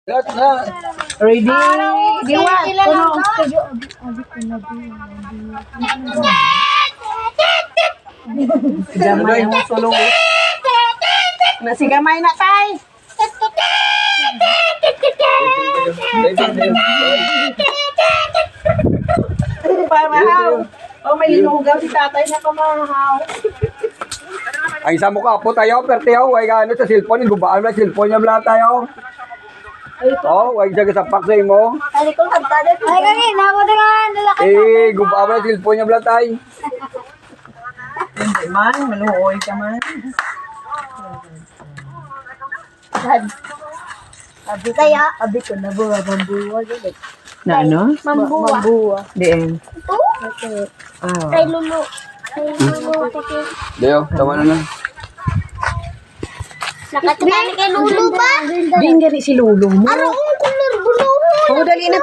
Ready? Diwa, kuno. Gamay mo sulong. Nasigamay na tay. Pamahaw. Oh, may linugaw si tatay na pamahaw. Ay, isa mo ka po tayo, pertiyaw, ay ano sa cellphone, gubaan na cellphone niya bala tayo. Oh, ay jaga sa paksay mo. Ay, kami, namo nga lalaki. Gubaan na cellphone niya bala tayo. Hindi man, maluoy ka man. Abi kaya, abi ko na buwa, bambuwa. Na ano? Mambuwa. Diyan. Okay. Ah. Kay Lulu. Kay Lulu. Dayo, tama na na. Nakatukani kay Lulu ba? Di nga si Lulong mo. Ano ang kulor bulo? Oh, dali na.